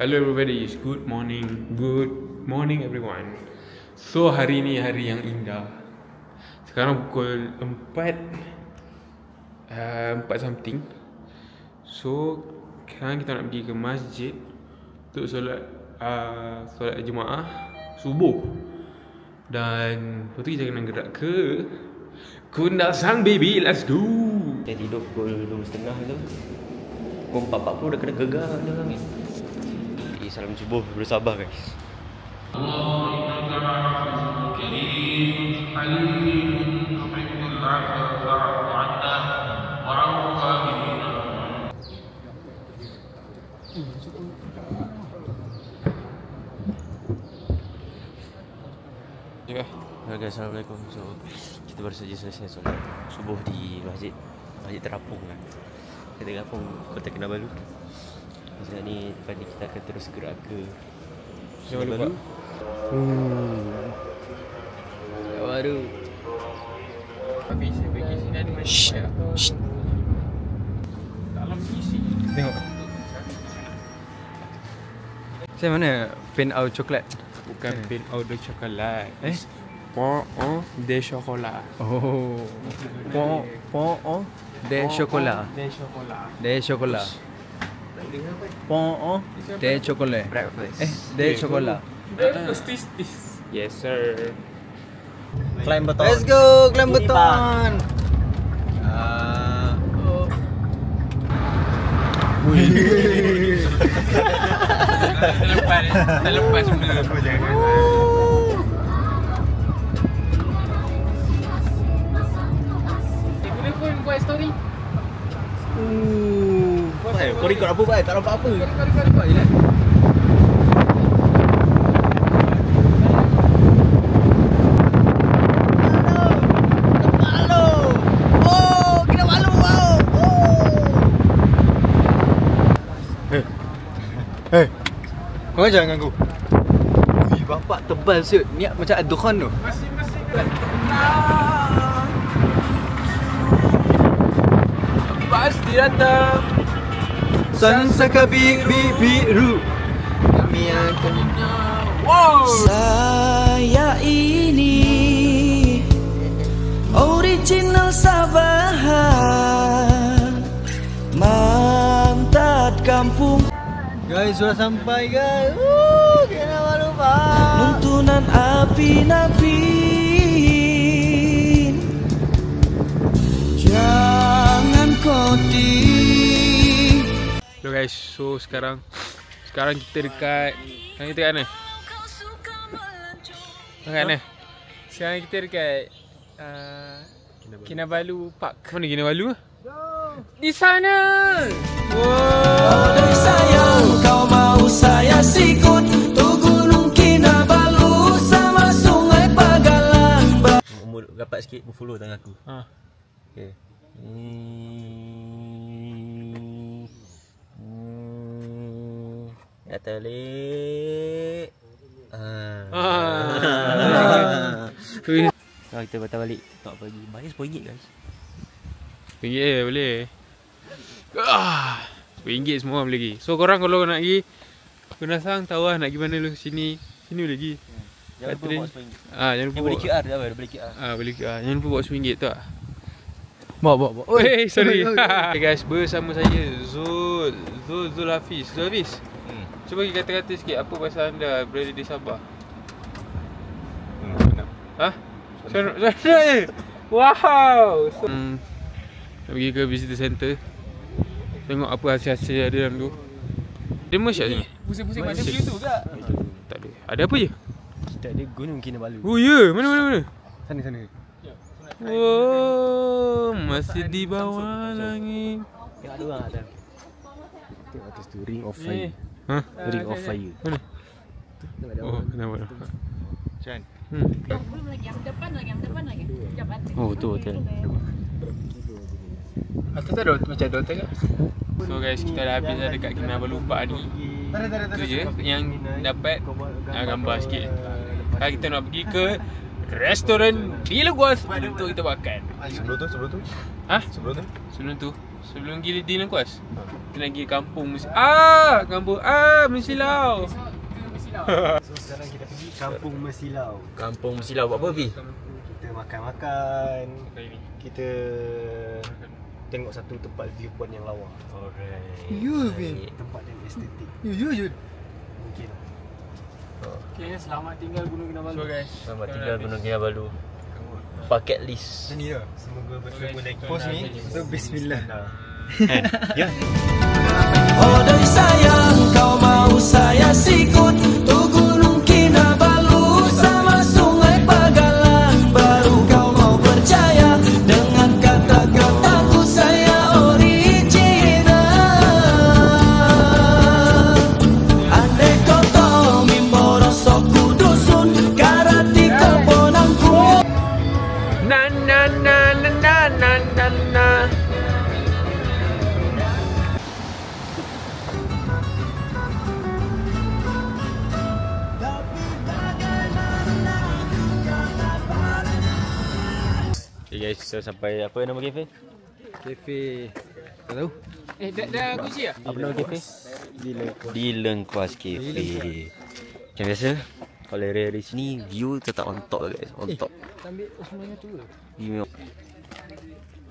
Hello everybody, good morning everyone. So hari ni hari yang indah. Sekarang pukul 4 something. So sekarang kita nak pergi ke masjid untuk solat Jumaat subuh. Dan lepas tu kita kena gerak ke Kundasang baby, let's do. Saya tidur pukul 2.30 tu. Pukul 4.40 dah kena gegar dah kan. Salam subuh, bersabar guys. Okay, Assalamualaikum. So kita baru saja selesai solat subuh di masjid terapung lah. Kita terapung Kota Kinabalu. Sekarang ni lepas ni kita akan terus gerak ke Kinabalu. Kinabalu. Habis saya pergi sini ada macam ya. Dalam isi. Tengok. Saya mana pen out coklat? Bukan pen out de coklat. Pon de chocolat. Oh. Pon de chocolat. De chocolat. Pon de chocolat. Breakfast. De chocolat. Breakfast is this. Yes sir. Climb beton. Let's go climb beton. Terlepas semua. Boleh pun buat story. Kau record apa baik? Tak nampak apa. Record je lah. Kau jangan ganggu. Ui, bapak tebal siut. Ni macam ad-dukhan tu. Masih pasti datang. Sansaka biru. Kami akan. Wow. Saya ini original Sabahan, mantat kampung. Guys, sudah sampai guys. Kinabalu Pak. Nuntunan api nabi, jangan kau Hello guys, so sekarang kita dekat mana? Sekarang kita dekat Kinabalu Park. Mana Kinabalu? Di sana. Oh, dari sayang kau mau saya sikut tu gunung Kinabalu sama sungai Pagalang. Umur rapat sikit follow tangan aku. Okey. Ya telik. Kalau kita patah balik tak pagi. Bayar RM10 guys. RM10 boleh. RM10 semua boleh pergi. So korang kalau nak pergi Kundasang tahu lah nak pergi mana dulu. Sini boleh pergi. Jangan lupa bawa RM10. Jangan lupa Boleh bawa QR dah, boleh QR. boleh QR. Jangan lupa bawa RM10 tu tak? Bawa. Sorry. Okay guys, bersama saya Zul Hafiz. Cuba kita kata-kata sikit apa pasal anda berada di Sabah. Senang je. Wow. Nak pergi ke visitor center. Tengok apa hasil-hasil ada dalam tu. Dia masyak sini. Pusing-pusing macam view tu ke? Tak ada. Ada apa je? Kita ada Gunung Kinabalu. Oh ya, mana? Sana. Oh, masih di bawah langit. Tengok ada orang atas. Tengok atas tu Ring of Fire. Ring of Fire. Mana? Oh, kenapa? Chan. Belum lagi, yang depan lagi. Sekejap atas. Oh, tu hotel. Atas tu ada macam ada hotel kan? So guys, kita dah habis dah dekat Kinabalu Park ni. Itu je yang dapat gambar sikit. Sekarang kita nak pergi ke restoran Bila Guas untuk kita makan. Sebelum tu? Sebelum tu Sebelum pergi di Lengkuas, kita nak pergi kampung kampung Mesilau. So sekarang kita pergi Kampung Mesilau. Kampung Mesilau buat apa, Fi? Kita makan-makan. Kita tengok satu tempat viewpoint yang lawa. Alright. Tempat yang estetik. Mungkin. Okay, selamat tinggal Gunung Kinabalu. So guys, Selamat tinggal Gunung Kinabalu. Bucket list. Ini ya. Semoga bertemu lagi. Pos ni. So bismillah. Ya. Oh dari sayang kau mau saya sikut tu Gunung Kinabalu sama Sungai Pagalang. Baru kau mau percaya dengan kata-kataku saya original. Andai kau tahu mimborosokku dusun karati kebonangku. na na na na na na na na. Okay guys, so sampai apa nama kafe? Kafe. Tak tahu. Dah kunci ah? Apa nama kafe? Di Lengkuas Cafe. Macam biasa, kalau area di sini view tetap on top guys, on top. Ambil semuanya tu ke? View.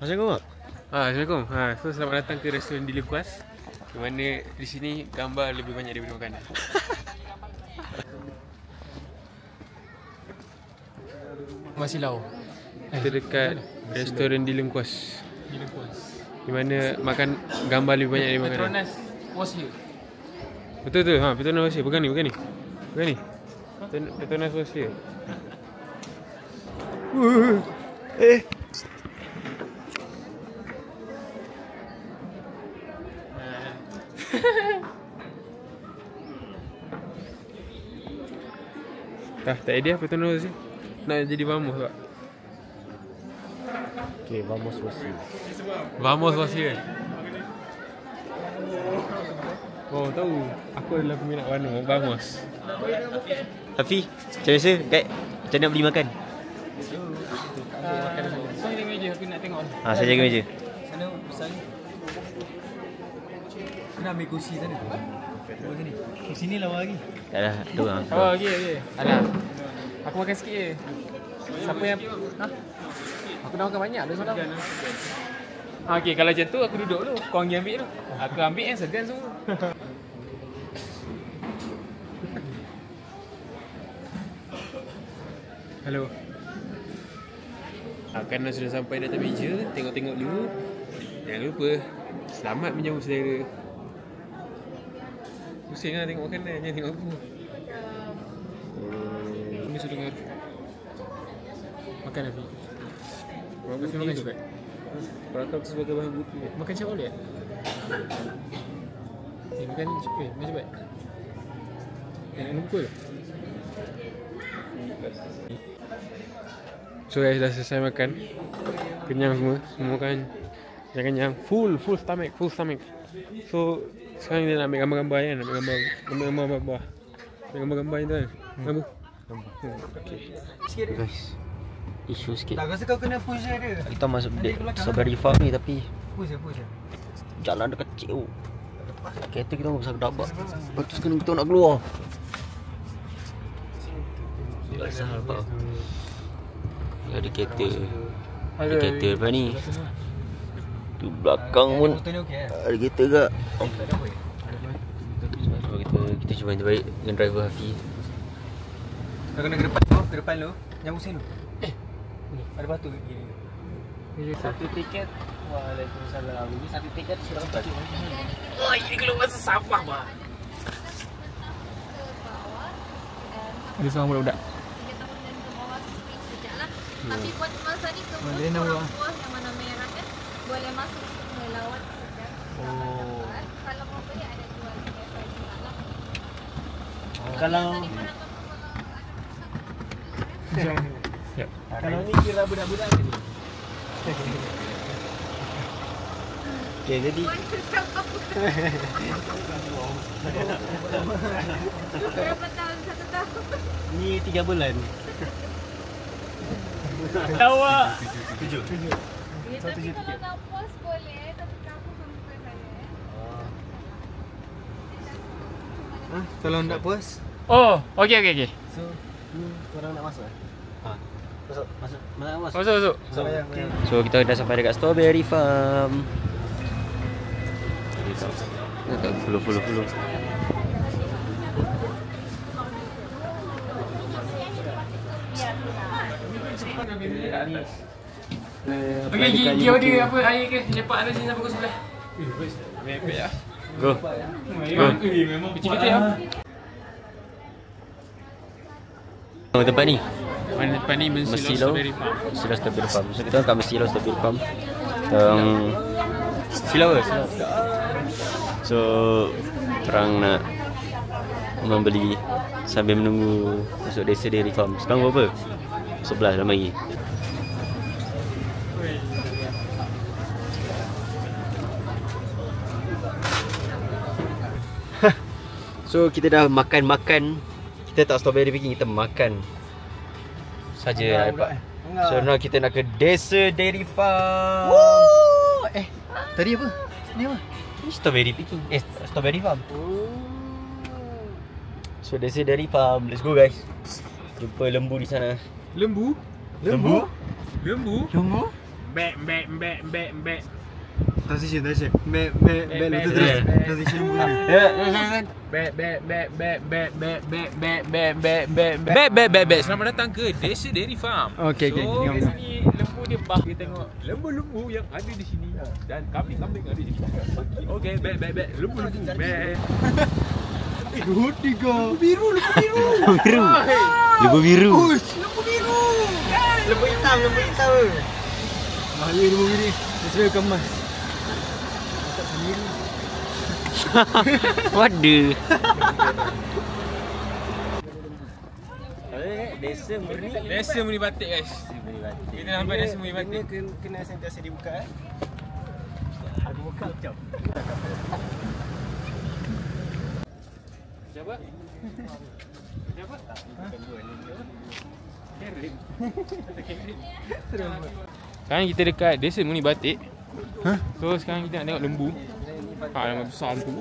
Assalamualaikum. Assalamualaikum. So selamat datang ke restoran di Lengkuas. Di mana di sini gambar lebih banyak daripada makanan. Mesilau. Kita dekat restoran di Lengkuas. Di mana makan gambar lebih banyak daripada makanan. Petronas was here. Betul tu. Petronas was here. Bukan ni. Petronas was here. Tak idea Petronas was here. Nak jadi vamos tak? Okay, vamos Wasi. Vamos was here. Oh tahu. Aku adalah peminat warna. Vamos. Hafi, macam biasa, guide, macam mana nak beli makan? So jaga meja aku nak tengok. Saya jaga meja. Sana besar ni. Kena ambil kursi sana. Oh sini. Kursi ni lawa lagi. Tak dah, tu lah. Oh, okey. Alah. Aku makan sikit je. Siapa yang Aku dah makan banyak dah semalam. Okey, kalau macam tu aku duduk dulu. Kau pergi ambil tu. Aku ambil yang segan semua. Hello. Makanan sudah sampai di atas meja. Tengok-tengok dulu. Jangan lupa selamat menjamu selera. Pusing lah tengok makanan. Jangan tengok aku. Ini sudah dengar. Makan Afi. Afi makan cepat. Perakam tu sebagai bahan buku. Makan cepat boleh tak? Makan cepat. Makan cepat. Nak lupa ke? So guys, dah selesai makan. Kenyang semua. Semua kan dah kenyang. Full stomach. So sekarang kita nak ambil gambar-gambar kan. Ambil gambar-gambar yang tu kan. Gambar. Sikit dia. Guys, isu sikit. Tak rasa kau kena push dia. Kita masuk Strawberry Farm ni tapi Push. jalan dekat kecil. Kereta kita besar kedabak. Lepas tu sekarang kita nak keluar. Tak salah apa. Ada kereta. Ada kereta depan ni. Tu belakang pun Motor ni okey eh? ada kereta kat. So kita cuba yang terbaik dengan driver Hafi. Kau kena ke depan lu. Jangan pusing lu. Ada batu kat kiri. Satu tiket. Waalaikumsalam. Ini satu tiket sudah dapat. Wah, ini keluar masa sampah bah. Dia seorang budak-budak. 3 tahun dan ke bawah spring sekejap lah. Tapi buat masa ni ke Boleh nak buat. buah yang mana merah kan boleh masuk melawat sekejap. Oh. Kalau mau beli ada jual dekat juga lah. Kalau Siap. kalau ni kira budak-budak ke ni? Okay, jadi Berapa tahun? 1 tahun? ni 3 bulan. Tahu ah. Ya, tapi kalau nak post boleh. Tapi kamu Kalau tak puas, Oh, okey. so korang nak masuk? Masuk. Mana nak masuk? Masuk. So kita dah sampai dekat Strawberry Farm. Follow. Okey, dia order apa air ke? Lepak ada sini sampai pukul 11. Baik lah. Go. Memang kecil-kecil ah. Oh, tempat ni Depan ni Mersilo Strawberry Farm. Strawberry Farm. So kita kat Mersilo Strawberry Farm. Silau. So terang nak membeli sambil menunggu masuk desa Dairy Farm. Sekarang berapa? 11 lama lagi. So kita dah makan. Kita tak strawberry picking, kita makan saja dapat. So now kita nak ke Desa Dairy Farm. Woo! Tadi apa? Ni apa? Ni strawberry picking. Strawberry Farm. So Desa Dairy Farm. Let's go guys. Jumpa lembu di sana. Lembu? Lembu? Mbek. Transition. Betul terus. Transition mula. Bek. Selamat datang ke Desa Dairy Farm. Okey. So kat sini lembu dia bah. Kita tengok lembu-lembu yang ada di sini dan kambing-kambing ada di sini. Okey, bek. Lembu-lembu. Bek. Dua, tiga. Biru. Lembu biru. Lembu hitam. Mahal lembu biru. Dia kemas. Tak sendiri. What the? Desa Muni Batik guys. Kita sampai Desa Muni Batik. Kena sentiasa dibuka Aku buka jap. Siapa? Sekarang kita dekat Desa Muni Batik. So sekarang kita nak tengok lembu. Nama besar tu.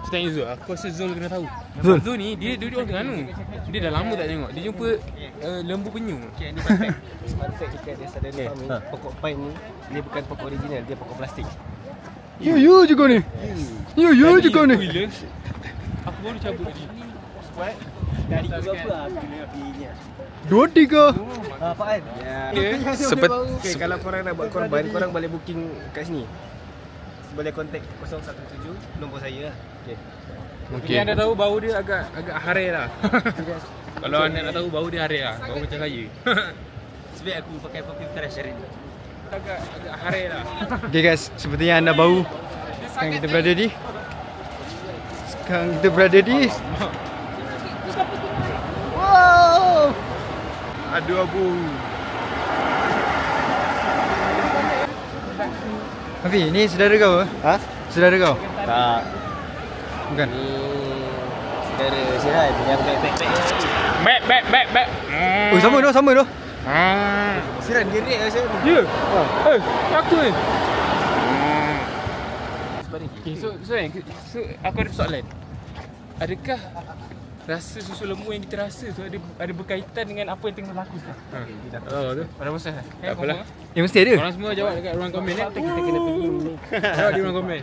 Saya tanya Zul, aku rasa Zul kena tahu. Zul ni dia duduk orang Terengganu. Dia dah lama tak tengok. Dia jumpa lembu penyu. Okay, ni fun fact dekat Desa Dairy Farm ni. Pokok pine ni dia bukan pokok original, dia pokok plastik. You juga ni. Gila. Aku baru cabut tadi. Dari berapa apinya? 2, 3. Pak An? Okay, kalau korang nak buat korban, korang boleh booking kat sini. Boleh kontak 017 nombor saya lah. Mungkin anda tahu bau dia agak harai lah. Kalau anda nak tahu bau dia harai lah. Bau macam saya. Sebab aku pakai perfume fresh hari ni. Agak harai lah. Okay guys, sepertinya anda bau. Sekarang kita berada di wow. Aduh abu. Hafiz, ni saudara kau ke? Ha? Saudara kau? Tak. Bukan? Ni saudara Sirai yang back-back. Back. Oh, sama tu. Sirai gerik lah saya. Ya. Aku ni. So aku ada soalan. Adakah rasa susu lembu yang kita rasa tu ada berkaitan dengan apa yang tengah berlaku sekarang? Tu. Ada pasal. Tak apalah. Mesti ada. Korang semua jawab dekat ruang komen kita kena pergi. Jawab di ruang komen.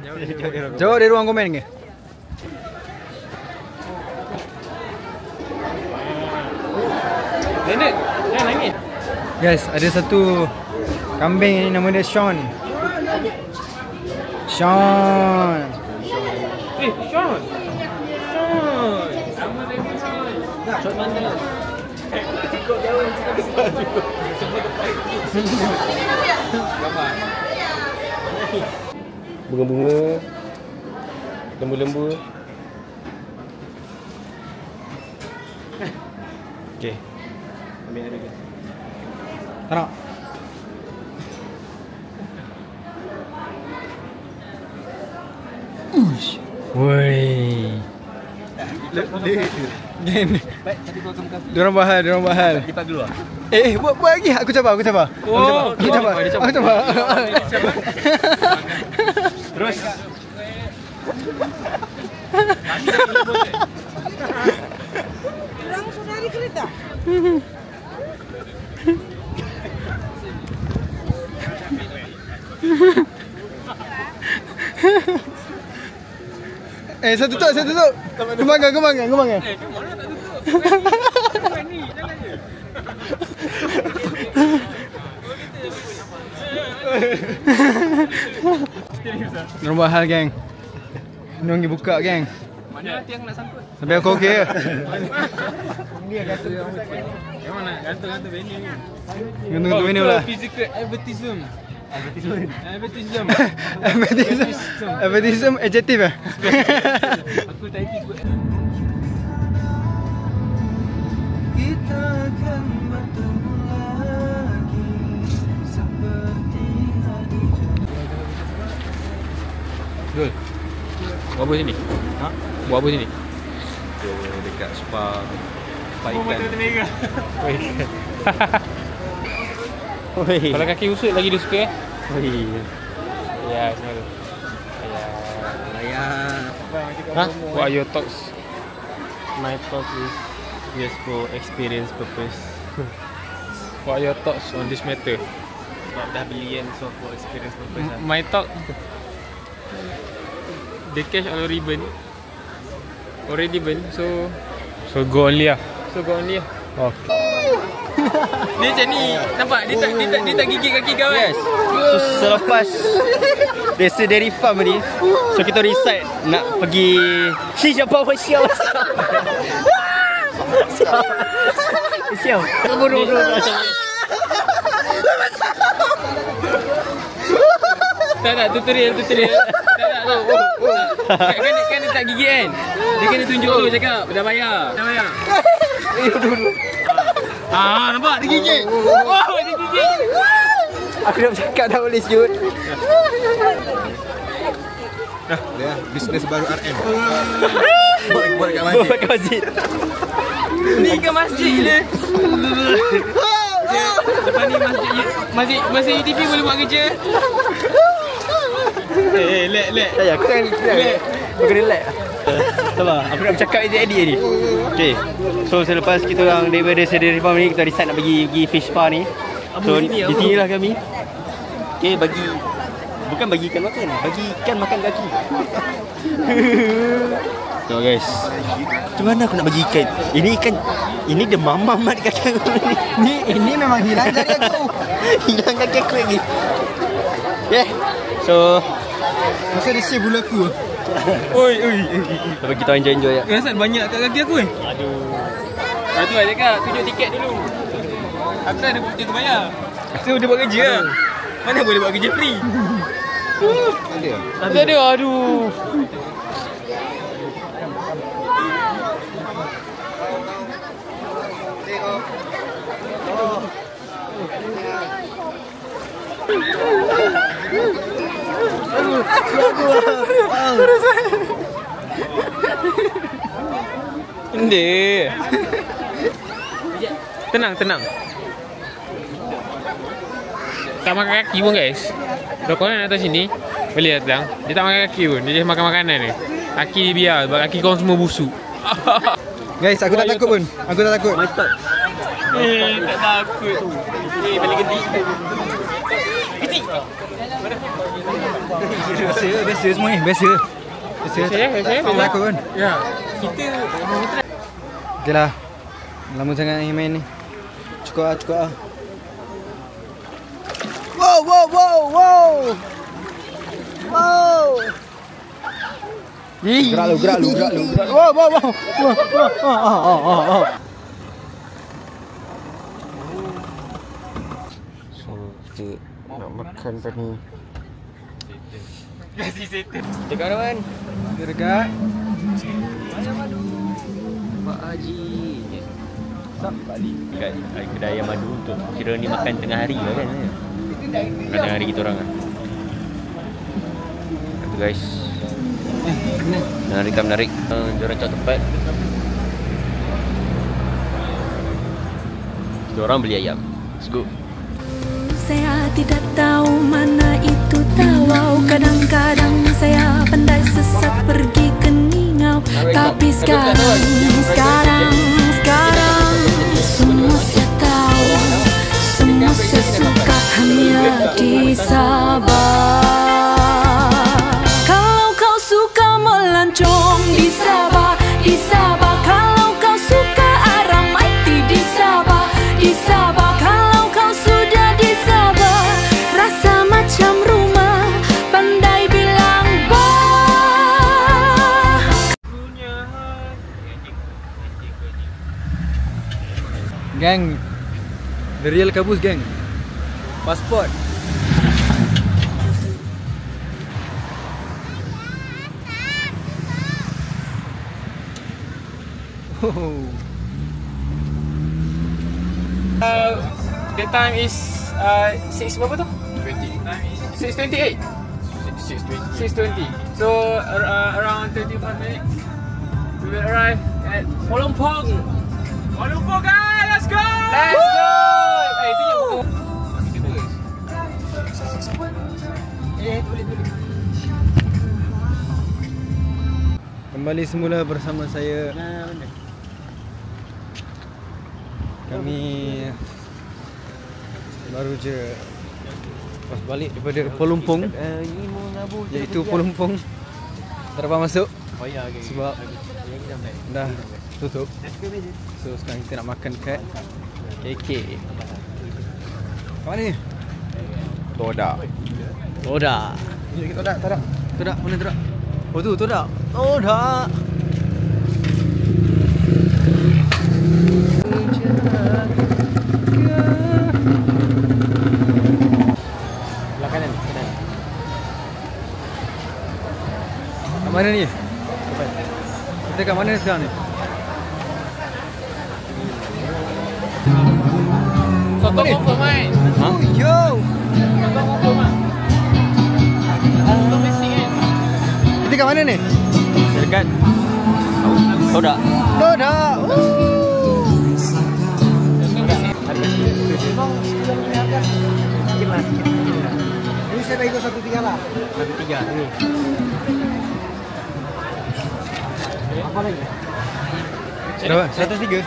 Jawab dari ruang komen ke? Nenek, jangan nangis. Guys, ada satu kambing ni nama dia Sean. Sean. Shot mana? Bunga-bunga, lembu-lembu. Okay. Ambil air lagi. Tak nak. Woi. Diorang bahal. Lipat dulu lah. Buat lagi. Aku cabar. Aku cabar. Terus. Langsung dari kereta. Satu tutup. Kembangkan. Nombor hal geng. Nunggu buka geng. Mana tiang nak sangkut? Sampai aku okey ke? Yang mana? Gantung venue ni. Gantung tu ini pula. Physical advertism. Advertism adjektif eh? Aku tak ikut. Kita akan bertemu lagi seperti hari. Betul. Buat apa sini? Ha? Buat apa sini? Dekat spa Ikan. Oi. Kalau kaki usut lagi dia suka eh? Oi. Ya, semua tu. Layan. Ha? What are your thoughts? My thought is just for experience purpose. What are your thoughts on this matter? Sebab dah beli kan, so for experience purpose lah. My thought, the cash on the ribbon already burn, so go only lah. Oh. Dia macam ni, nampak? Dia tak gigit kaki kau kan? Yes. So selepas desa dairy farm ni, so kita decide nak pergi siapa. Buru. Tak, tutorial. Tak. Kan dia tak gigit kan? Dia kena tunjuk tu cakap, dah bayar. Nampak? Dia gigit. Dia gigit. Aku nak cakap dah boleh siut. Dia bisnes baru RM. Buat kat masjid. Ni ke masjid gila. Lepas ni masjid UTP boleh buat kerja. Lek. Saya aku kan aku kena lag. Sabar, aku nak bercakap edit ni. Okay. So selepas kita orang daripada dairy farm ni, kita decide nak pergi fish spa ni. So di sinilah kami. Okay, bukan bagi ikan makan, bagi ikan makan kaki. So guys, macam mana aku nak bagi ikan? Ini dia mamam mat kaki aku ni. Ini memang hilang dari aku. Hilang kaki aku lagi. Yeah. So Masa dia shave bulu aku. Oi. tapi kita enjoy ya. Rasa banyak kat kaki aku Aduh. Tu lah cakap, tunjuk tiket dulu. Aku dah ada bukti tu bayar. So dia buat kerja lah. Mana boleh buat kerja free? Tak ada. Aduh. Ini. Tenang. Tak makan kaki pun guys. Kalau korang datang sini, boleh datang. Dia tak makan kaki pun. Dia just makan makanan ni. Kaki dia biar sebab kaki korang semua busuk. Guys, aku tak takut pun. Aku tak takut. Tak takut. Balik gedik. Biasa semua ni. Biasa. Tak takut pun. Ya. Kita Okay lah. Lama sangat ni main ni. Cukup lah. Wow. Gerak lu. Wow. So kita nak makan tadi. kasih setan. Dekat kawan. Dekat. Pak Haji. Sap balik dekat kedai ayam madu untuk kira ni makan tengah hari lah kan. Makan tengah hari kita orang kan. Itu guys. Menarik. Diorang cak tempat. Diorang beli ayam. Let's go. Saya tidak tahu mana itu batu tawau. Kadang-kadang saya pandai sesat pergi ke Ningau. Tapi sekarang semua saya tahu, semua saya suka hanya di Sabah. Kalau kau suka melancong di Sabah, di Sabah. Kalau kau suka Aramaiti di Sabah, di Sabah. Kalau kau sudah di Sabah, rasa macam rumah, pandai bilang bah. Gang, the real kabus gang. Pasport. The time is 6 berapa tu? 6:28. 6:20. So around 35 minutes we will arrive at Kuala Lumpur. Kuala Lumpur guys, let's go! Let's go! Itu yang buku. Kembali semula bersama saya. Kami baru je pas balik daripada Kuala Lumpur, iaitu Kuala Lumpur tak dapat masuk sebab dah tutup. So sekarang kita nak makan kat KK. Kat mana ni? Todak. Todak. Todak mana Todak? Oh tu Todak. Todak. Kanan. Kat mana ni? Kita kat mana sekarang ni? Soto confirm kan? Ha? Yo! Soto confirm kan? Soto basic kan? Kita kat mana ni? Dekat Todak. Todak. Ini saya dah ikut 1.3 lah. 1.3 ni. Apa lagi? Berapa? 1.3?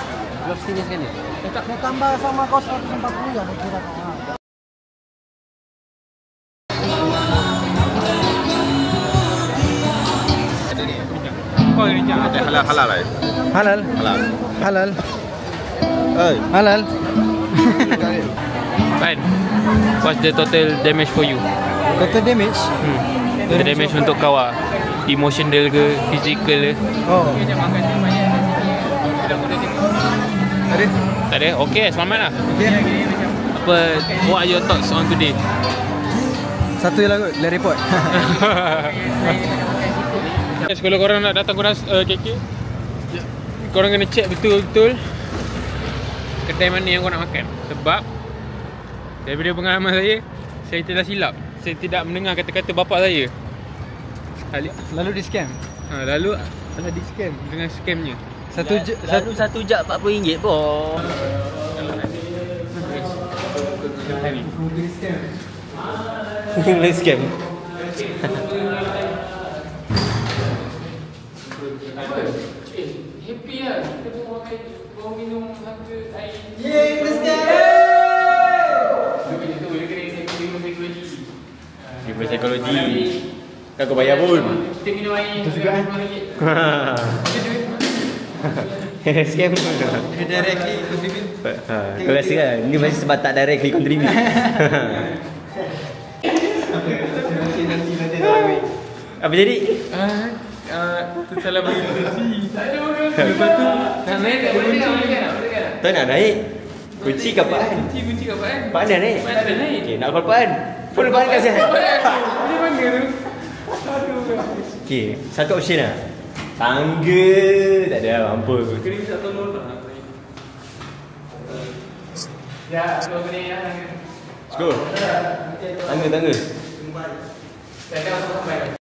Belum sini sekali. Mau tambah sama kau 140 ya, saya kira kau. Kau ini jangan. Halal lah. Halal. Halal. Halal. Hey. Halal. Fine. What's the total damage for you? Total damage? The damage untuk kau lah. Emotional ke, physical ke? Oh. Ada? Tak ada? Okay, selamat lah. Okay. Apa, what are your thoughts on today? Satu je lah kot, dah report. Yes, kalau korang nak datang korang KK, korang kena check betul-betul kedai mana yang korang nak makan. Sebab daripada pengalaman saya tidak silap. Saya tidak mendengar kata-kata bapak saya. Lalu di scam. Lalu di scam. dengan scamnya. Lalu satu jak RM40 pun. Ini scam. Happy lah. Kita pun mau minum harga air. Yeay, let's go! Dia psikologi. Kau bayar pun. Kita minum air. Itu juga Scam. Directly contribute. Kau rasa kan? Ni masih sebab tak directly contribute. Apa jadi? Tersalah bagi kunci. Lepas tu nak naik tak ada kunci. Tak nak naik. Kunci kapan? Kunci kapan? Pak An naik? Pak An naik. Okay, nak call Pak An. Full Pak An kat sihat. Macam mana tu? Okay, satu option lah. Tangga. Tak ada, mampu. Kering tak tolong tak? Ya, kau kena ya. Let's go. Tangga. Saya dah sampai.